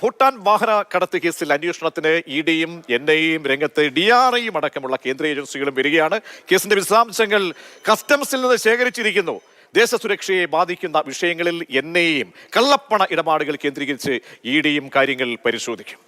ഭൂട്ടാൻ വാഹന കടത്ത് കേസിൽ അന്വേഷണത്തിന് ഇഡിയും എൻഐയും രംഗത്ത് DRIയും അടക്കമുള്ള കേന്ദ്ര ഏജൻസികളും വരികയാണ്. കേസിന്റെ വിശദാംശങ്ങൾ കസ്റ്റംസിൽ നിന്ന് ശേഖരിച്ചിരിക്കുന്നു. ദേശസുരക്ഷയെ ബാധിക്കുന്ന വിഷയങ്ങളിൽ എൻഐയും കള്ളപ്പണ ഇടപാടുകൾ കേന്ദ്രീകരിച്ച് ഇഡിയും കാര്യങ്ങൾ പരിശോധിക്കും.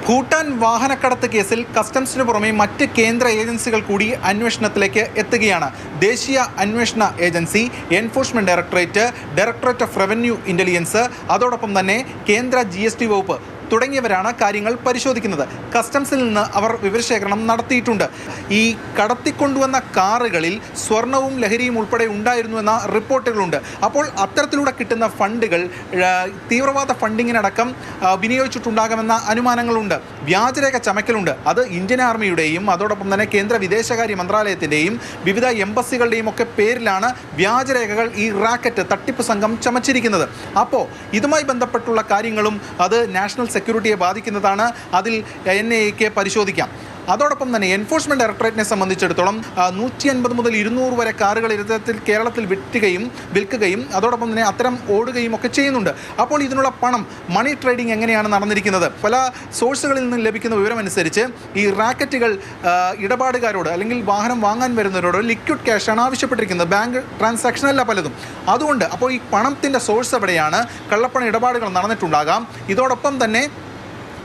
ഭൂട്ടാൻ വാഹനക്കടത്ത് കേസിൽ കസ്റ്റംസിന് പുറമെ മറ്റ് കേന്ദ്ര ഏജൻസികൾ കൂടി അന്വേഷണത്തിലേക്ക് എത്തുകയാണ്. ദേശീയ അന്വേഷണ agency, enforcement directorate, directorate of revenue intelligence, അതോടൊപ്പം തന്നെ കേന്ദ്ര GST വകുപ്പ് തുടങ്ങിയവരാണ് കാര്യങ്ങൾ പരിശോധിക്കുന്നത്. കസ്റ്റംസിൽ നിന്ന് അവർ വിവരശേഖരണം നടത്തിയിട്ടുണ്ട്. ഈ കടത്തിക്കൊണ്ടുവന്ന കാറുകളിൽ സ്വർണവും ലഹരിയും ഉൾപ്പെടെ ഉണ്ടായിരുന്നുവെന്ന റിപ്പോർട്ടുകളുണ്ട്. അപ്പോൾ അത്തരത്തിലൂടെ കിട്ടുന്ന ഫണ്ടുകൾ തീവ്രവാദ ഫണ്ടിങ്ങിനടക്കം വിനിയോഗിച്ചിട്ടുണ്ടാകുമെന്ന അനുമാനങ്ങളുണ്ട്. വ്യാജരേഖ ചമയ്ക്കലുണ്ട്. അത് ഇന്ത്യൻ ആർമിയുടെയും അതോടൊപ്പം തന്നെ കേന്ദ്ര വിദേശകാര്യ മന്ത്രാലയത്തിൻ്റെയും വിവിധ എംബസികളുടെയും ഒക്കെ പേരിലാണ് വ്യാജരേഖകൾ ഈ റാക്കറ്റ് തട്ടിപ്പ് സംഘം ചമച്ചിരിക്കുന്നത്. അപ്പോൾ ഇതുമായി ബന്ധപ്പെട്ടുള്ള കാര്യങ്ങളും അത് നാഷണൽ സെക്യൂരിറ്റിയെ ബാധിക്കുന്നതാണ്. അതിൽ NIAക്ക് പരിശോധിക്കാം. അതോടൊപ്പം തന്നെ എൻഫോഴ്സ്മെന്റ് ഡയറക്ടറേറ്റിനെ സംബന്ധിച്ചിടത്തോളം 150 മുതൽ 200 വരെ കാറുകൾ ഇത്തരത്തിൽ കേരളത്തിൽ വിൽക്കുകയും അതോടൊപ്പം തന്നെ അത്തരം ഓടുകയും ഒക്കെ ചെയ്യുന്നുണ്ട്. അപ്പോൾ ഇതിനുള്ള പണം, മണി ട്രേഡിംഗ് എങ്ങനെയാണ് നടന്നിരിക്കുന്നത്? പല സോഴ്സുകളിൽ നിന്ന് ലഭിക്കുന്ന വിവരമനുസരിച്ച് ഈ റാക്കറ്റുകൾ ഇടപാടുകാരോട് അല്ലെങ്കിൽ വാഹനം വാങ്ങാൻ വരുന്നവരോട് ലിക്വിഡ് ക്യാഷാണ് ആവശ്യപ്പെട്ടിരിക്കുന്നത്. ബാങ്ക് ട്രാൻസാക്ഷൻ അല്ല പലതും. അതുകൊണ്ട് അപ്പോൾ ഈ പണത്തിൻ്റെ സോഴ്സ് എവിടെയാണ്? കള്ളപ്പണ ഇടപാടുകൾ നടന്നിട്ടുണ്ടാകാം. ഇതോടൊപ്പം തന്നെ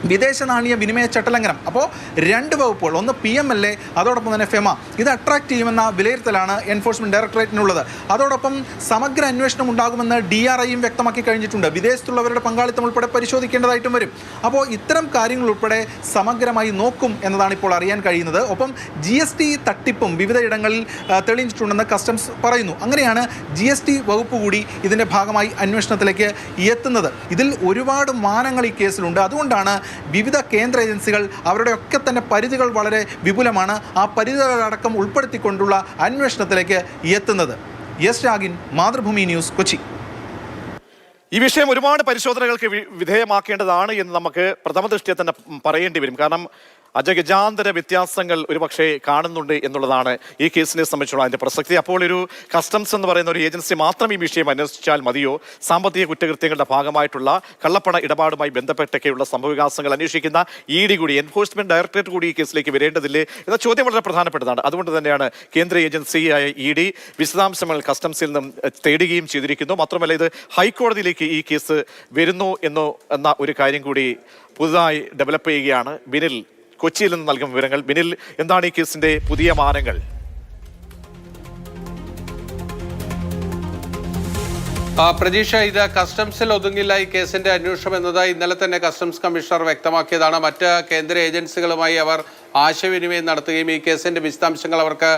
വിദേശ നാണയ വിനിമയ ചട്ടലംഘനം. അപ്പോൾ രണ്ട് വകുപ്പുകൾ, ഒന്ന് PMLA, അതോടൊപ്പം തന്നെ FEMA, ഇത് അട്രാക്ട് ചെയ്യുമെന്ന വിലയിരുത്തലാണ് എൻഫോഴ്സ്മെന്റ് ഡയറക്ടറേറ്റിനുള്ളത്. അതോടൊപ്പം സമഗ്ര അന്വേഷണം ഉണ്ടാകുമെന്ന് DRIയും വ്യക്തമാക്കി കഴിഞ്ഞിട്ടുണ്ട്. വിദേശത്തുള്ളവരുടെ പങ്കാളിത്തം ഉൾപ്പെടെ പരിശോധിക്കേണ്ടതായിട്ടും വരും. അപ്പോൾ ഇത്തരം കാര്യങ്ങൾ ഉൾപ്പെടെ സമഗ്രമായി നോക്കും എന്നതാണ് ഇപ്പോൾ അറിയാൻ കഴിയുന്നത്. ഒപ്പം GST തട്ടിപ്പും വിവിധ ഇടങ്ങളിൽ തെളിഞ്ഞിട്ടുണ്ടെന്ന് കസ്റ്റംസ് പറയുന്നു. അങ്ങനെയാണ് GST വകുപ്പ് കൂടി ഇതിൻ്റെ ഭാഗമായി അന്വേഷണത്തിലേക്ക് എത്തുന്നത്. ഇതിൽ ഒരുപാട് മാനങ്ങൾ ഈ കേസിലുണ്ട്. അതുകൊണ്ടാണ് വിവിധ കേന്ദ്ര ഏജൻസികൾ അവരുടെയൊക്കെ തന്നെ പരിധികൾ വളരെ വിപുലമാണ്. ആ പരിധികളടക്കം ഉൾപ്പെടുത്തിക്കൊണ്ടുള്ള അന്വേഷണത്തിലേക്ക് എത്തുന്നത്. എസ് രാഗിൻ, മാതൃഭൂമി ന്യൂസ്, കൊച്ചി. ഈ വിഷയം ഒരുപാട് പരിശോധനകൾക്ക് വിധേയമാക്കേണ്ടതാണ് എന്ന് നമുക്ക് പ്രഥമ ദൃഷ്ടിയെ തന്നെ പറയേണ്ടി വരും. കാരണം അജഗജാന്തര വ്യത്യാസങ്ങൾ ഒരുപക്ഷെ കാണുന്നുണ്ട് എന്നുള്ളതാണ് ഈ കേസിനെ സംബന്ധിച്ചുള്ള അതിൻ്റെ പ്രസക്തി. അപ്പോൾ ഒരു കസ്റ്റംസ് എന്ന് പറയുന്ന ഒരു ഏജൻസി മാത്രം ഈ വിഷയം അന്വേഷിച്ചാൽ മതിയോ? സാമ്പത്തിക കുറ്റകൃത്യങ്ങളുടെ ഭാഗമായിട്ടുള്ള കള്ളപ്പണ ഇടപാടുമായി ബന്ധപ്പെട്ടൊക്കെയുള്ള സംഭവവികാസങ്ങൾ അന്വേഷിക്കുന്ന ED കൂടി, എൻഫോഴ്സ്മെന്റ് ഡയറക്ടറേറ്റ് കൂടി ഈ കേസിലേക്ക് വരേണ്ടതില്ലേ എന്ന ചോദ്യം വളരെ പ്രധാനപ്പെട്ടതാണ്. അതുകൊണ്ട് തന്നെയാണ് കേന്ദ്ര ഏജൻസിയായ ED വിശദാംശങ്ങൾ കസ്റ്റംസിൽ നിന്നും തേടുകയും ചെയ്തിരിക്കുന്നു. മാത്രമല്ല, ഇത് ഹൈക്കോടതിയിലേക്ക് ഈ കേസ് വരുന്നു എന്ന ഒരു കാര്യം കൂടി പുതുതായി ഡെവലപ്പ് ചെയ്യുകയാണ്. ബിനിൽ കൊച്ചിയിൽ നിന്ന് നൽകും വിവരങ്ങൾ. ബിനിൽ, എന്താണ് ഈ കേസിന്റെ പുതിയ മാനങ്ങൾ? പ്രതീക്ഷ, ഇത് കസ്റ്റംസിൽ ഒതുങ്ങില്ല ഈ കേസിന്റെ അന്വേഷണം എന്നത് ഇന്നലെ തന്നെ കസ്റ്റംസ് കമ്മീഷണർ വ്യക്തമാക്കിയതാണ്. മറ്റ് കേന്ദ്ര ഏജൻസികളുമായി അവർ ആശയവിനിമയം നടത്തുകയും ഈ കേസിന്റെ വിശദാംശങ്ങൾ അവർക്ക്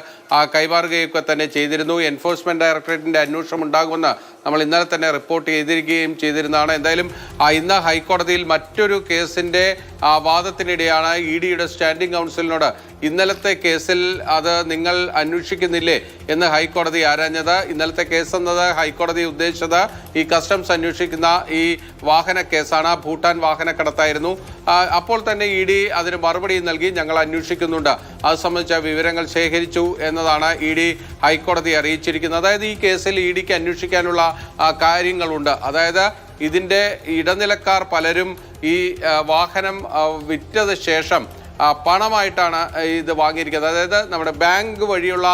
കൈമാറുകയൊക്കെ തന്നെ ചെയ്തിരുന്നു. എൻഫോഴ്സ്മെന്റ് ഡയറക്ടറേറ്റിന്റെ അന്വേഷണം ഉണ്ടാകുമെന്ന് നമ്മൾ ഇന്നലെ തന്നെ റിപ്പോർട്ട് ചെയ്തിരിക്കുകയും ചെയ്തിരുന്നതാണ്. എന്തായാലും ഇന്ന് ഹൈക്കോടതിയിൽ മറ്റൊരു കേസിന്റെ വാദത്തിനിടെയാണ് EDയുടെ സ്റ്റാൻഡിംഗ് കൗൺസിലിനോട് ഇന്നലത്തെ കേസിൽ അത് നിങ്ങൾ അന്വേഷിക്കുന്നില്ലേ എന്ന് ഹൈക്കോടതി ആരാഞ്ഞത്. ഇന്നലത്തെ കേസ് എന്നത് ഹൈക്കോടതി ഉദ്ദേശിച്ചത് ഈ കസ്റ്റംസ് അന്വേഷിക്കുന്ന ഈ വാഹന കേസാണ്. ഭൂട്ടാൻ വാഹനക്കടത്തായിരുന്നു. അപ്പോൾ തന്നെ ED അതിന് മറുപടി നൽകി, ഞങ്ങൾ അന്വേഷിക്കുന്നുണ്ട്, അത് സംബന്ധിച്ച വിവരങ്ങൾ ശേഖരിച്ചു എന്നതാണ് ED ഹൈക്കോടതി അറിയിച്ചിരിക്കുന്നത്. അതായത് ഈ കേസിൽ EDക്ക് അന്വേഷിക്കാനുള്ള കാര്യങ്ങളുണ്ട്. അതായത് ഇതിൻ്റെ ഇടനിലക്കാർ പലരും ഈ വാഹനം വിറ്റത് ശേഷം പണമായിട്ടാണ് ഇത് വാങ്ങിയിരിക്കുന്നത്. അതായത് നമ്മുടെ ബാങ്ക് വഴിയുള്ള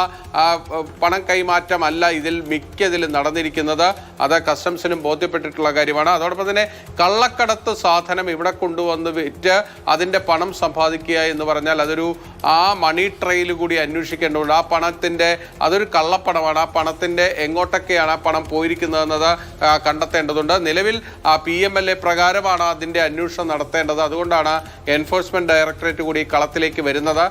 പണം കൈമാറ്റമല്ല ഇതിലും നടന്നിരിക്കുന്നത്. അത് കസ്റ്റംസിനും ബോധ്യപ്പെട്ടിട്ടുള്ള കാര്യമാണ്. അതോടൊപ്പം തന്നെ കള്ളക്കടത്ത് സാധനം ഇവിടെ കൊണ്ടുവന്ന് വിറ്റ് അതിൻ്റെ പണം സമ്പാദിക്കുക എന്ന് പറഞ്ഞാൽ അതൊരു മണി ട്രെയിൽ കൂടി അന്വേഷിക്കേണ്ടതുണ്ട്. ആ പണത്തിൻ്റെ അതൊരു കള്ളപ്പണമാണ്. ആ പണത്തിൻ്റെ എങ്ങോട്ടൊക്കെയാണ് ആ പണം പോയിരിക്കുന്നതെന്നത് കണ്ടെത്തേണ്ടതുണ്ട്. നിലവിൽ PMLA പ്രകാരമാണ് അതിൻ്റെ അന്വേഷണം നടത്തേണ്ടത്. അതുകൊണ്ടാണ് എൻഫോഴ്സ്മെന്റ് ഡയറക്ടറേറ്റ് കൂടി കളത്തിലേക്ക് വരുന്നത്.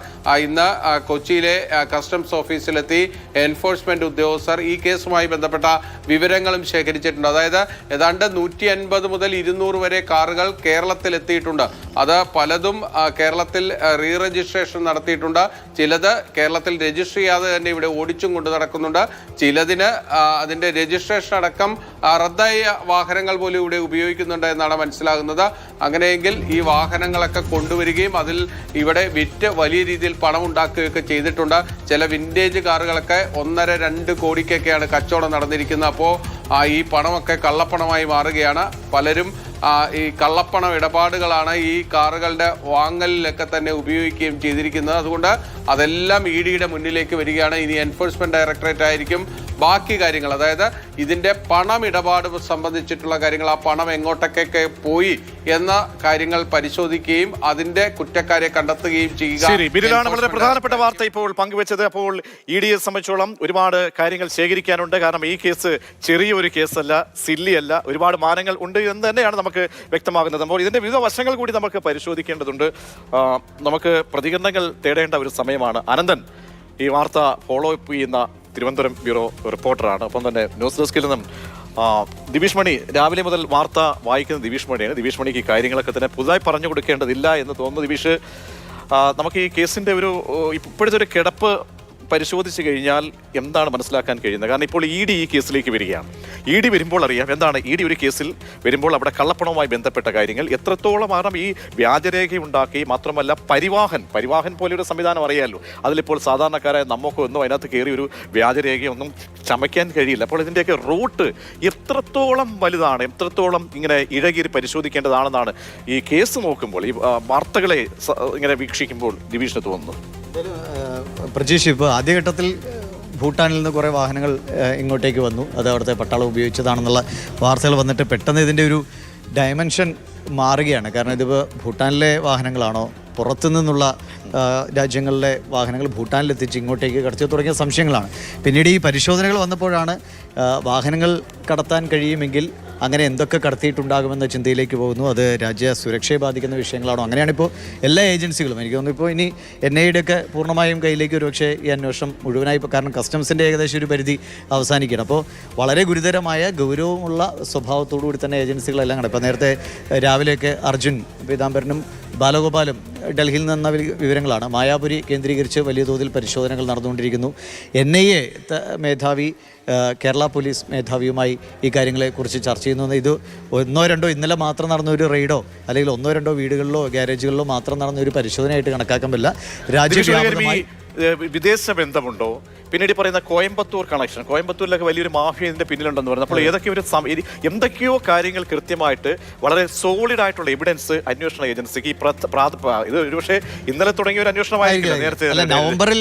ഇന്ന് കൊച്ചിയിലെ കസ്റ്റംസ് ഓഫീസിലെത്തി എൻഫോഴ്സ്മെന്റ് ഉദ്യോഗസ്ഥർ ഈ കേസുമായി ബന്ധപ്പെട്ട വിവരങ്ങളും ശേഖരിച്ചിട്ടുണ്ട്. അതായത് ഏതാണ്ട് 150 മുതൽ 200 വരെ കാറുകൾ കേരളത്തിൽ എത്തിയിട്ടുണ്ട്. അത് പലതും കേരളത്തിൽ റീ രജിസ്ട്രേഷൻ നടത്തിയിട്ടുണ്ട്. ചിലത് കേരളത്തിൽ രജിസ്റ്റർ ചെയ്യാതെ തന്നെ ഇവിടെ ഓടിച്ചും കൊണ്ട് നടക്കുന്നുണ്ട്. ചിലതിന് അതിൻ്റെ രജിസ്ട്രേഷൻ അടക്കം റദ്ദായ വാഹനങ്ങൾ പോലും ഇവിടെ ഉപയോഗിക്കുന്നുണ്ട് എന്നാണ് മനസ്സിലാകുന്നത്. അങ്ങനെയെങ്കിൽ ഈ വാഹനങ്ങളൊക്കെ കൊണ്ടുവരികയും അതിൽ ഇവിടെ വിറ്റ് വലിയ രീതിയിൽ പണം ഉണ്ടാക്കുകയൊക്കെ ചെയ്തിട്ടുണ്ട്. ചില വിൻറ്റേജ് കാറുകളൊക്കെ 1.5-2 കോടിക്കൊക്കെയാണ് കച്ചവടം നടന്നിരിക്കുന്നത്. അപ്പോൾ ഈ പണമൊക്കെ കള്ളപ്പണമായി മാറുകയാണ്. പലരും ഈ കള്ളപ്പണം ഇടപാടുകളാണ് ഈ കാറുകളുടെ വാങ്ങലിലൊക്കെ തന്നെ ഉപയോഗിക്കുകയും ചെയ്തിരിക്കുന്നത്. അതുകൊണ്ട് അതെല്ലാം ഇ ഡിയുടെ മുന്നിലേക്ക് വരികയാണ്. ഇനി എൻഫോഴ്സ്മെന്റ് ഡയറക്ടറേറ്റ് ആയിരിക്കും ബാക്കി കാര്യങ്ങൾ, അതായത് ഇതിന്റെ പണമിടപാട് സംബന്ധിച്ചിട്ടുള്ള കാര്യങ്ങൾ, ആ പണം എങ്ങോട്ടൊക്കെ പോയി എന്ന കാര്യങ്ങൾ പരിശോധിക്കുകയും അതിന്റെ കുറ്റക്കാരെ കണ്ടെത്തുകയും ചെയ്യുക. ശരി, ബിരിലാണ് വളരെ പ്രധാനപ്പെട്ട വാർത്ത ഇപ്പോൾ പങ്കുവെച്ചത്. അപ്പോൾ ഇ ഡിയെ സംബന്ധിച്ചോളം ഒരുപാട് കാര്യങ്ങൾ ശേഖരിക്കാനുണ്ട്. കാരണം ഈ കേസ് ചെറിയൊരു കേസല്ല, സില്ലിയല്ല, ഒരുപാട് മാനങ്ങൾ ഉണ്ട് എന്ന് തന്നെയാണ് നമുക്ക് വ്യക്തമാകുന്നത്. അപ്പോൾ ഇതിന്റെ വിവിധ വശങ്ങൾ കൂടി നമുക്ക് പരിശോധിക്കേണ്ടതുണ്ട്. നമുക്ക് പ്രതികരണങ്ങൾ തേടേണ്ട ഒരു സമയമാണ്. അനന്തൻ ഈ വാർത്ത ഫോളോ അപ്പ് ചെയ്യുന്ന തിരുവനന്തപുരം ബ്യൂറോ റിപ്പോർട്ടറാണ്. ഒപ്പം തന്നെ ന്യൂസ് ഡെസ്കിൽ നിന്നും ദിവിഷ് മണി, രാവിലെ മുതൽ വാർത്ത വായിക്കുന്ന ദിവിഷ് മണിയാണ്. ദിവിഷ് മണിക്ക് ഈ കാര്യങ്ങളൊക്കെ തന്നെ പുതുതായി പറഞ്ഞു കൊടുക്കേണ്ടതില്ല എന്ന് തോന്നുന്നു. ദിവിഷ്, നമുക്ക് ഈ കേസിന്റെ ഒരു ഇപ്പോഴത്തെ ഒരു കിടപ്പ് പരിശോധിച്ച് കഴിഞ്ഞാൽ എന്താണ് മനസ്സിലാക്കാൻ കഴിയുന്നത്? കാരണം ഇപ്പോൾ ഇ ഡി ഈ കേസിലേക്ക് വരികയാണ്. ഇ ഡി വരുമ്പോൾ അറിയാം എന്താണ് ഇ ഡി ഒരു കേസിൽ വരുമ്പോൾ അവിടെ കള്ളപ്പണവുമായി ബന്ധപ്പെട്ട കാര്യങ്ങൾ എത്രത്തോളം ഈ വ്യാജരേഖ ഉണ്ടാക്കി, മാത്രമല്ല പരിവാഹൻ പോലെയൊരു സംവിധാനം അറിയാമല്ലോ. അതിലിപ്പോൾ സാധാരണക്കാരായ നമുക്കൊന്നും അതിനകത്ത് കയറി ഒരു വ്യാജരേഖയൊന്നും ചമയ്ക്കാൻ കഴിയില്ല. അപ്പോൾ ഇതിൻ്റെയൊക്കെ റൂട്ട് എത്രത്തോളം വലുതാണ്, എത്രത്തോളം ഇങ്ങനെ ഇഴകീരി പരിശോധിക്കേണ്ടതാണെന്നാണ് ഈ കേസ് നോക്കുമ്പോൾ, ഈ വാർത്തകളെ ഇങ്ങനെ വീക്ഷിക്കുമ്പോൾ ദിവിഷിന് തോന്നുന്നു. പ്രജീഷ്, ഇപ്പോൾ ആദ്യഘട്ടത്തിൽ ഭൂട്ടാനിൽ നിന്ന് കുറേ വാഹനങ്ങൾ ഇങ്ങോട്ടേക്ക് വന്നു. അത് അവിടുത്തെ പട്ടാളം ഉപയോഗിച്ചതാണെന്നുള്ള വാർത്തകൾ വന്നിട്ട് പെട്ടെന്ന് ഇതിൻ്റെ ഒരു ഡയമെൻഷൻ മാറുകയാണ്. കാരണം ഇതിപ്പോൾ ഭൂട്ടാനിലെ വാഹനങ്ങളാണോ, പുറത്തു നിന്നുള്ള രാജ്യങ്ങളിലെ വാഹനങ്ങൾ ഭൂട്ടാനിലെത്തിച്ച് ഇങ്ങോട്ടേക്ക് കടത്തി തുടങ്ങിയ സംശയങ്ങളാണ്. പിന്നീട് ഈ പരിശോധനകൾ വന്നപ്പോഴാണ് വാഹനങ്ങൾ കടത്താൻ കഴിയുമെങ്കിൽ അങ്ങനെ എന്തൊക്കെ കടത്തിയിട്ടുണ്ടാകുമെന്ന ചിന്തയിലേക്ക് പോകുന്നു. അത് രാജ്യ സുരക്ഷയെ ബാധിക്കുന്ന വിഷയങ്ങളാണോ? അങ്ങനെയാണിപ്പോൾ എല്ലാ ഏജൻസികളും, എനിക്ക് തോന്നുന്നു ഇപ്പോൾ ഇനി NIA ഒക്കെ പൂർണ്ണമായും കയ്യിലേക്ക് ഒരുപക്ഷെ ഈ അന്വേഷണം മുഴുവനായി, കാരണം കസ്റ്റംസിൻ്റെ ഏകദേശം ഒരു പരിധി അവസാനിക്കുകയാണ്. അപ്പോൾ വളരെ ഗുരുതരമായ ഗൗരവമുള്ള സ്വഭാവത്തോടു കൂടി തന്നെ ഏജൻസികളെല്ലാം കാണും. ഇപ്പോൾ നേരത്തെ രാവിലെയൊക്കെ അർജുൻ പീതാംബരനും ബാലഗോപാലും ഡൽഹിയിൽ നിന്ന വിവരങ്ങളാണ്. മായാപുരി കേന്ദ്രീകരിച്ച് വലിയ തോതിൽ പരിശോധനകൾ നടന്നുകൊണ്ടിരിക്കുന്നു. NIA മേധാവി കേരള പോലീസ് മേധാവിയുമായി ഈ കാര്യങ്ങളെക്കുറിച്ച് ചർച്ച ചെയ്യുന്നു. ഇത് ഒന്നോ രണ്ടോ ഇന്നലെ മാത്രം നടന്ന ഒരു റെയ്ഡോ അല്ലെങ്കിൽ ഒന്നോ രണ്ടോ വീടുകളിലോ ഗ്യാരേജുകളിലോ മാത്രം നടന്ന ഒരു പരിശോധനയായിട്ട് കണക്കാക്കാൻ പറ്റില്ല. രാജ്യവ്യാപകമായി വിദേശ ബന്ധമുണ്ടോ? പിന്നീട് പറയുന്ന കോയമ്പത്തൂർ കണക്ഷൻ, കോയമ്പത്തൂരിലൊക്കെ വലിയൊരു മാഫിയ ഇതിന്റെ പിന്നിലുണ്ടെന്ന് പറയുന്നത്. അപ്പോൾ എന്തൊക്കെയോ കാര്യങ്ങൾ കൃത്യമായിട്ട് വളരെ സോളിഡ് ആയിട്ടുള്ള എവിഡൻസ് അന്വേഷണ ഏജൻസിക്ക് ഇത് ഒരുപക്ഷെ ഇന്നലെ തുടങ്ങിയ ഒരു അന്വേഷണമായിരിക്കില്ല. നേരത്തെ നവംബറിൽ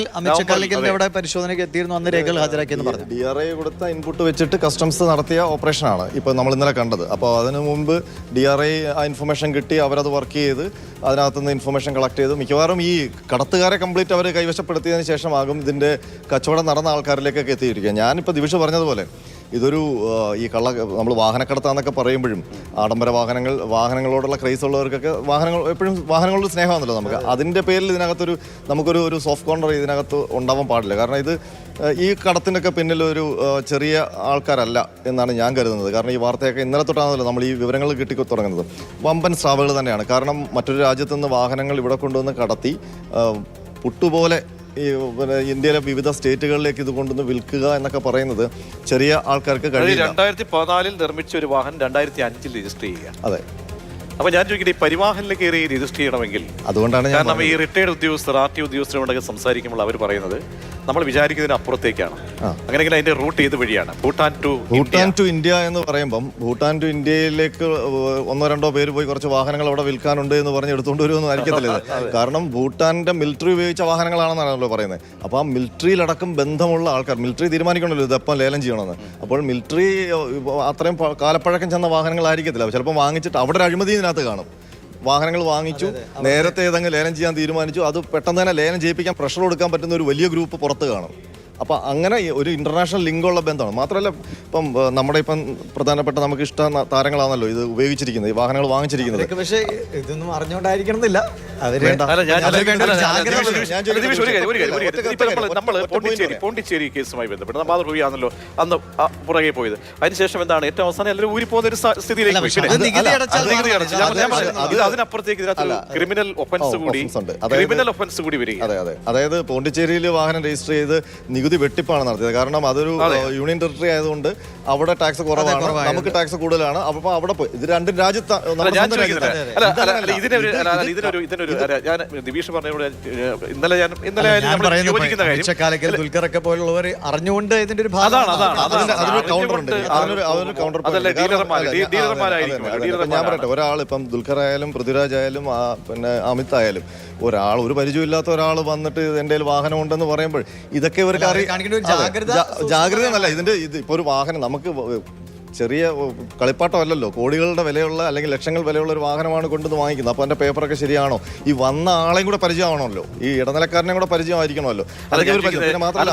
അവിടെ പരിശോധനയ്ക്ക് എത്തിയിരുന്നു, അന്ന് രേഖകൾ ഹാജരാക്കിയെന്ന് പറഞ്ഞു. DRI കൊടുത്ത ഇൻപുട്ട് വെച്ചിട്ട് കസ്റ്റംസ് നടത്തിയ ഓപ്പറേഷനാണ് ഇപ്പോൾ നമ്മൾ ഇന്നലെ കണ്ടത്. അപ്പോൾ അതിനു മുമ്പ് DRI ആ ഇൻഫർമേഷൻ കിട്ടി, അവരത് വർക്ക് ചെയ്ത് അതിനകത്തുനിന്ന് ഇൻഫർമേഷൻ കളക്ട് ചെയ്ത് മിക്കവാറും ഈ കടത്തുകാരെ കംപ്ലീറ്റ് അവർ കൈവശപ്പെടുത്തിയതിന് ശേഷമാകും ഇതിൻ്റെ കച്ചവടം നടന്ന ആൾക്കാരിലേക്കൊക്കെ എത്തിയിരിക്കുക. ഞാനിപ്പോൾ ദിവിഷ് പറഞ്ഞതുപോലെ ഇതൊരു ഈ നമ്മൾ വാഹനക്കടത്താന്നൊക്കെ പറയുമ്പോഴും ആഡംബര വാഹനങ്ങളോടുള്ള ക്രൈസ് ഉള്ളവർക്കൊക്കെ എപ്പോഴും വാഹനങ്ങളോട് സ്നേഹമാണല്ലോ നമുക്ക്. അതിൻ്റെ പേരിൽ നമുക്കൊരു സോഫ്റ്റ് കോർണർ ഇതിനകത്ത് ഉണ്ടാവാൻ പാടില്ല. കാരണം ഇത് ഈ കടത്തിനൊക്കെ പിന്നിൽ ഒരു ചെറിയ ആൾക്കാരല്ല എന്നാണ് ഞാൻ കരുതുന്നത്. കാരണം ഈ വാർത്തയൊക്കെ ഇന്നലെ തൊട്ടാണല്ലോ നമ്മൾ ഈ വിവരങ്ങൾ കിട്ടി തുടങ്ങുന്നത്. വമ്പൻ സ്രാവുകൾ തന്നെയാണ്. കാരണം മറ്റൊരു രാജ്യത്തു നിന്ന് വാഹനങ്ങൾ ഇവിടെ കൊണ്ടുവന്ന് കടത്തി പുട്ടുപോലെ ഈ ഇന്ത്യയിലെ വിവിധ സ്റ്റേറ്റുകളിലേക്ക് ഇത് കൊണ്ടുവന്ന് വിൽക്കുക എന്നൊക്കെ പറയുന്നത് ചെറിയ ആൾക്കാർക്ക് കഴിയില്ല. 2014 നിർമ്മിച്ച ഒരു വാഹനം 2005 രജിസ്റ്റർ ചെയ്യുക. അതെ. അപ്പൊ ഞാൻ ചോദിക്കട്ടെ, ഈ പരിവാഹനിൽ കയറി രജിസ്റ്റർ ചെയ്യണമെങ്കിൽ, അതുകൊണ്ടാണ് കാരണം ഈ റിട്ടയർഡ് ഉദ്യോഗസ്ഥർ RT ഉദ്യോഗസ്ഥരോടൊക്കെ സംസാരിക്കുമ്പോൾ അവർ പറയുന്നത് നമ്മൾ വിചാരിക്കുന്നതിന് അപ്പുറത്തേക്കാണ്. അങ്ങനെയെങ്കിൽ അതിന്റെ റൂട്ട് ഏത് വഴിയാണ്? ഭൂട്ടാൻ ടു ഇന്ത്യ എന്ന് പറയുമ്പം ഭൂട്ടാൻ ടു ഇന്ത്യയിലേക്ക് ഒന്നോ രണ്ടോ പേര് പോയി കുറച്ച് വാഹനങ്ങൾ അവിടെ വിൽക്കാനുണ്ട് എന്ന് പറഞ്ഞ് എടുത്തുകൊണ്ട് വരുമെന്ന് ആയിരിക്കത്തില്ല. കാരണം ഭൂട്ടാന്റെ മിലിറ്ററി ഉപയോഗിച്ച വാഹനങ്ങളാണെന്നാണല്ലോ പറയുന്നത്. അപ്പോൾ ആ മിലിറ്ററിയിലടക്കം ബന്ധമുള്ള ആൾക്കാർ, മിലിറ്ററി തീരുമാനിക്കണമല്ലോ ഇതെപ്പം ലേലം ചെയ്യണമെന്ന്. അപ്പോൾ മിലിറ്ററി അത്രയും കാലപ്പഴക്കം ചെന്ന വാഹനങ്ങളായിരിക്കത്തില്ല. ചിലപ്പോൾ വാങ്ങിച്ചിട്ട് അവിടെ ഒരു അഴിമതി ഇതിനകത്ത് കാണും. വാഹനങ്ങൾ വാങ്ങിച്ചു, നേരത്തെ ഏതെങ്കിലും ലേലം ചെയ്യാൻ തീരുമാനിച്ചു, അത് പെട്ടെന്ന് തന്നെ ലേലം ചെയ്യിപ്പിക്കാൻ പ്രഷർ കൊടുക്കാൻ പറ്റുന്ന ഒരു വലിയ ഗ്രൂപ്പ് പുറത്ത് കാണും. അപ്പോൾ അങ്ങനെ ഒരു ഇന്റർനാഷണൽ ലിങ്കുള്ള ബന്ധമാണ്. മാത്രമല്ല ഇപ്പം പ്രധാനപ്പെട്ട നമുക്ക് ഇഷ്ട താരങ്ങളാണല്ലോ ഇത് ഉപയോഗിച്ചിരിക്കുന്നത്, ഈ വാഹനങ്ങൾ വാങ്ങിച്ചിരിക്കുന്നത്. പക്ഷേ ഇതൊന്നും അറിഞ്ഞുകൊണ്ടായിരിക്കണമെന്നില്ല. പോണ്ടിച്ചേരി കേസുമായി ബന്ധപ്പെട്ട് മാതൃഭൂമിയാണല്ലോ അന്ന് പുറകെ പോയത്. അതിനുശേഷം എന്താണ് ഏറ്റവും അവസാനം എല്ലാവരും ഊരി പോകുന്ന ഒരു സ്ഥിതിയിലേക്ക്. അതിനപ്പുറത്തേക്ക് ഇതിനകത്ത് ക്രിമിനൽ ഒഫൻസ് കൂടി വരിക. അതായത് പോണ്ടിച്ചേരിയിൽ വാഹനം രജിസ്റ്റർ ചെയ്ത് നികുതി വെട്ടിപ്പാണ് നടത്തിയത്. കാരണം അതൊരു യൂണിയൻ ടെറിട്ടറി ആയതുകൊണ്ട് അവിടെ ടാക്സ് കുറവാണ്, കുറവായത്. നമുക്ക് ടാക്സ് കൂടുതലാണ്. അപ്പോൾ അവിടെ പോയി ഇത് രണ്ടും രാജ്യത്ത് നമ്മുടെ ഞാൻ സ്വന്തം ചോദിക്കുന്നത് രാജ്യത്ത്. ഇതിനൊരു ഞാൻ ദിവിഷ് പറഞ്ഞോട് ഇന്നലെ ഞാൻ നമ്മൾ പറയുന്നത് യോജിക്കുന്ന കാര്യം ഉച്ചക്കാലക്കൽ ദുൽഖറൊക്കെ പോലുള്ളവർ അറിഞ്ഞുകൊണ്ട് ഇതിന്റെ ഒരു അതാണ് അതിനൊരു കൗണ്ടർ ഉണ്ട്, അതിനൊരു കൗണ്ടർ അതല്ലേ ഡീലർമാരായിരിക്കും ഞാൻ പറയട്ടെ, ഒരാൾ ഇപ്പം ദുൽഖർ ആയാലും പൃഥ്വിരാജ് ആയാലും പിന്നെ അമിത് ആയാലും ഒരാൾ ഒരു പരിചയമില്ലാത്ത ഒരാൾ വന്നിട്ട് എൻ്റെ കയ്യിൽ വാഹനം ഉണ്ടെന്ന് പറയുമ്പോൾ ഇതൊക്കെ ഇവർക്ക് കാണിക്കേണ്ട ഒരു ജാഗ്രത ജാഗ്രത എന്നല്ല ഇതിന്റെ ഇത് ഇപ്പോൾ ഒരു വാഹനം നമുക്ക് ചെറിയ കളിപ്പാട്ടമല്ലല്ലോ, കോടികളുടെ വിലയുള്ള അല്ലെങ്കിൽ ലക്ഷങ്ങൾ വിലയുള്ള ഒരു വാഹനമാണ് കൊണ്ടുവന്ന് വാങ്ങിക്കുന്നത്. അപ്പോൾ അതിന്റെ പേപ്പറൊക്കെ ശരിയാണോ, ഈ വന്ന ആളെയും കൂടെ പരിചയമാണല്ലോ, ഈ ഇടനിലക്കാരനെയും കൂടെ പരിചയമായിരിക്കണമല്ലോ. അതൊക്കെ ഒരു പരിചയം. പിന്നെ മാത്രമല്ല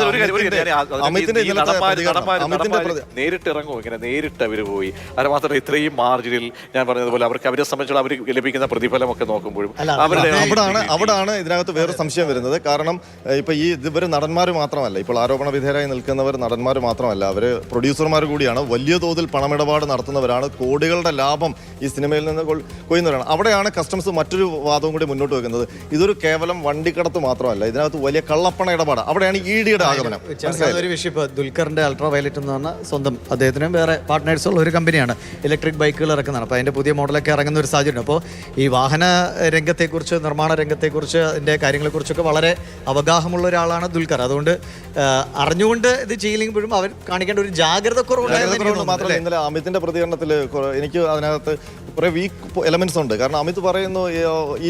അമിത്തിന്റെ നേരിട്ട് ഇറങ്ങും, ഇങ്ങനെ നേരിട്ട് അവർ പോയി. അത് മാത്രമല്ല ഇത്രയും മാർജിനിൽ ഞാൻ പറഞ്ഞതുപോലെ അവരെ സംബന്ധിച്ചുള്ള അവർ ലഭിക്കുന്ന പ്രതിഫലമൊക്കെ നോക്കുമ്പോഴും അവിടാണ് ഇതിനകത്ത് വേറെ സംശയം വരുന്നത്. കാരണം ഇപ്പൊ ഈ ഇവർ നടന്മാർ മാത്രമല്ല, ഇപ്പോൾ ആരോപണ വിധേയരായി നിൽക്കുന്നവർ നടന്മാർ മാത്രമല്ല, അവര് പ്രൊഡ്യൂസർമാർ കൂടിയാണ്, വലിയ തോതിൽ പണമിടപാട് നടത്തുന്നവരാണ്, കോടികളുടെ ലാഭം ഈ സിനിമയിൽ നിന്ന് കൊയ്യുന്നവരാണ്. അവിടെയാണ് കസ്റ്റംസ് മറ്റൊരു വാദവും കൂടി മുന്നോട്ട് വെക്കുന്നത്. ഇതൊരു കേവലം വണ്ടിക്കടത്ത് മാത്രമല്ല, ഇതിനകത്ത് വലിയ കള്ളപ്പണ ഇടപാട്. അവിടെയാണ് ഇഡിയുടെ ആഗമനം. ഒരു വിഷയം ഇപ്പോൾ ദുൽഖറിന്റെ അൾട്രാ വയലറ്റ് എന്ന് പറഞ്ഞാൽ സ്വന്തം അദ്ദേഹത്തിന് വേറെ പാർട്ട്നേഴ്സ് ഉള്ള ഒരു കമ്പനിയാണ്, ഇലക്ട്രിക് ബൈക്കുകൾ ഇറക്കുന്നതാണ്. അപ്പോൾ അതിന്റെ പുതിയ മോഡലൊക്കെ ഇറങ്ങുന്ന ഒരു സാഹചര്യം. അപ്പോൾ ഈ വാഹന രംഗത്തെക്കുറിച്ച്, നിർമ്മാണ രംഗത്തെക്കുറിച്ച്, അതിന്റെ കാര്യങ്ങളെക്കുറിച്ചൊക്കെ വളരെ അവഗാഹമുള്ള ഒരാളാണ് ദുൽഖർ. അതുകൊണ്ട് അറിഞ്ഞുകൊണ്ട് ഇത് ചെയ്യുമ്പോഴും അവർ കാണിക്കേണ്ട ഒരു ജാഗ്രത കുറവുണ്ടായിരുന്നു. മാത്രമല്ല ഇന്നലെ അമിതിന്റെ പ്രതികരണത്തിൽ എനിക്ക് അതിനകത്ത് കുറെ വീക്ക് എലമെന്റ്സ് ഉണ്ട്. കാരണം അമിത് പറയുന്നു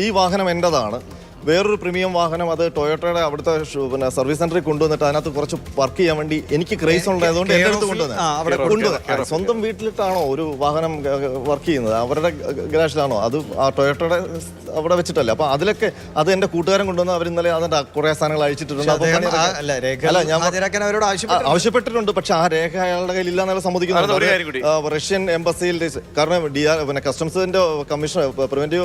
ഈ വാഹനം എൻ്റെതാണ്, വേറൊരു പ്രീമിയം വാഹനം അത് ടൊയോട്ടയുടെ അവിടുത്തെ പിന്നെ സർവീസ് സെന്ററിൽ കൊണ്ടുവന്നിട്ട് അതിനകത്ത് കുറച്ച് വർക്ക് ചെയ്യാൻ വേണ്ടി എനിക്ക് ക്രേസ് ഉണ്ടായതുകൊണ്ട് എൻ്റെ അടുത്ത് കൊണ്ടുവന്നത്. സ്വന്തം വീട്ടിലിട്ടാണോ ഒരു വാഹനം വർക്ക് ചെയ്യുന്നത്, അവരുടെ ഗരാഷിലാണോ, അത് ആ ടൊയോട്ടയുടെ അവിടെ വെച്ചിട്ടല്ലേ. അപ്പൊ അതിലൊക്കെ അത് എൻ്റെ കൂട്ടുകാരൻ കൊണ്ടുവന്ന് അവർ ഇന്നലെ അതിന്റെ കുറെ സാധനങ്ങൾ അയച്ചിട്ടുണ്ട്. ആവശ്യപ്പെട്ടിട്ടുണ്ട്, പക്ഷെ ആ രേഖ അയാളുടെ കയ്യിൽ ഇല്ല എന്നുള്ള സമ്മതിക്കുന്നുണ്ട്. റഷ്യൻ എംബസിയിൽ, കാരണം പിന്നെ കസ്റ്റംസിന്റെ പ്രിവന്റീവ്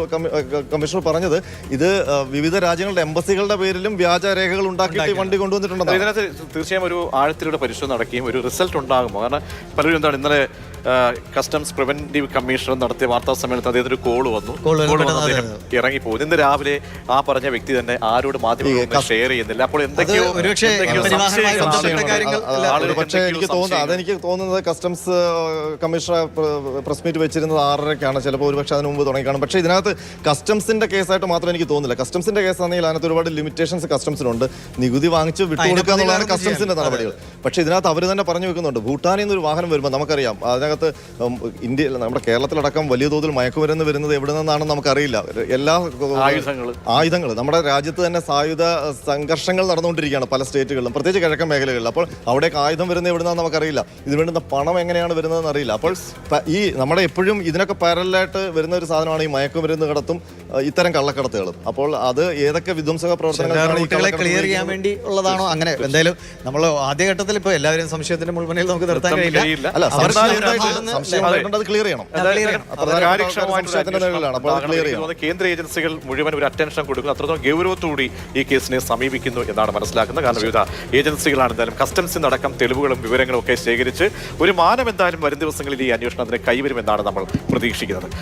കമ്മീഷണർ പറഞ്ഞത് ഇത് വിവിധ രാജ്യങ്ങളുടെ എംബസികളുടെ പേരിലും വ്യാജ രേഖകൾ ഉണ്ടാക്കിയിട്ട് വണ്ടി കൊണ്ടുവന്നിട്ടുണ്ടെന്ന്. ഇതിനകത്ത് തീർച്ചയായും ഒരു ആഴത്തിലൂടെ പരിശോധന നടക്കുകയും ഒരു റിസൾട്ട് ഉണ്ടാകുമോ? കാരണം പലരും എന്താണ് ഇന്നലെ കസ്റ്റംസ് പ്രിവന്റീവ് കമ്മീഷണർ നടത്തിയ വാർത്താ സമ്മേളനത്തിൽ അദ്ദേഹത്തിന് കോള് വന്നു, അദ്ദേഹം ഇറങ്ങിപ്പോകും. ഇന്ന് രാവിലെ ആ പറഞ്ഞ വ്യക്തി തന്നെ ആരോട് മാധ്യമങ്ങൾ ഷെയർ ചെയ്യുന്നില്ല. അപ്പോൾ എന്തൊക്കെയോ പക്ഷേ അതെനിക്ക് തോന്നുന്നത് കസ്റ്റംസ് കമ്മീഷണർ പ്രസ് മീറ്റ് വെച്ചിരുന്നത് 6:30-ക്കാണ്, ചിലപ്പോൾ ഒരുപക്ഷെ അതിന് മുമ്പ് തുടങ്ങി കാണും. പക്ഷേ ഇതിനകത്ത് കസ്റ്റംസിന്റെ കേസായിട്ട് മാത്രം എനിക്ക് തോന്നുന്നില്ല. കസ്റ്റംസിന്റെ കേസാണെങ്കിൽ അതിനകത്ത് ഒരുപാട് ലിമിറ്റേഷൻസ് കസ്റ്റംസിനുണ്ട്. നികുതി വാങ്ങിച്ച് വിട്ടുകൊടുക്കുക എന്നുള്ളതാണ് കസ്റ്റംസിന്റെ നടപടികൾ. പക്ഷേ ഇതിനകത്ത് അവർ തന്നെ പറഞ്ഞു വെക്കുന്നുണ്ട്, ഭൂട്ടാനിൽ നിന്ന് ഒരു വാഹനം വരുമ്പോൾ നമുക്കറിയാം അതിനകത്ത് ഇന്ത്യ, നമ്മുടെ കേരളത്തിലടക്കം വലിയ തോതിൽ മയക്കുമരുന്ന് വരുന്നത് എവിടെ നിന്നാണെന്ന് നമുക്കറിയില്ല. എല്ലാ ആയുധങ്ങൾ നമ്മുടെ രാജ്യത്ത് തന്നെ സായുധ സംഘർഷങ്ങൾ നടന്നുകൊണ്ടിരിക്കുകയാണ് പല സ്റ്റേറ്റുകളിലും, പ്രത്യേകിച്ച് കിഴക്കൻ മേഖലകളിൽ. അപ്പോൾ അവിടേക്ക് ആയുധം വരുന്നത് എവിടുന്നാന്ന് നമുക്കറിയില്ല, ഇതിന് വേണ്ടുന്ന പണം എങ്ങനെയാണ് വരുന്നതെന്ന് അറിയില്ല. അപ്പോൾ ഈ നമ്മുടെ എപ്പോഴും ഇതിനൊക്കെ പാരലായിട്ട് വരുന്ന ഒരു സാധനമാണ് ഈ മയക്കുമരുന്ന് കടത്തും ഇത്തരം കള്ളക്കടത്തുകളും. അപ്പോൾ അത് ഏതൊക്കെ വിധ്വംസക പ്രവർത്തനങ്ങൾ ക്ലിയർ ചെയ്യാൻ വേണ്ടി ഉള്ളതാണോ? അങ്ങനെ എന്തായാലും നമ്മൾ ആദ്യഘട്ടത്തിൽ ഇപ്പോൾ എല്ലാവരും സംശയത്തിന്റെ മുൾമുനയിൽ നമുക്ക് നിർത്താൻ കഴിയില്ല. ക്ലിയർ ചെയ്യണം. കേന്ദ്ര ഏജൻസികൾ മുഴുവൻ ഒരു അറ്റൻഷൻ കൊടുക്കുന്നു, അത്രത്തോളം ഗൗരവത്തോടുകൂടി ഈ കേസിനെ സമീപിക്കുന്നു എന്നാണ് മനസ്സിലാക്കുന്നത്. കാരണം വിവിധ ഏജൻസികളാണ് എന്തായാലും കസ്റ്റംസിൽ അടക്കം തെളിവുകളും വിവരങ്ങളും ഒക്കെ ശേഖരിച്ച് ഒരു മാനം എന്തായാലും വരും ദിവസങ്ങളിൽ ഈ അന്വേഷണത്തിന് കൈവരുമെന്നാണ് നമ്മൾ പ്രതീക്ഷിക്കുന്നത്.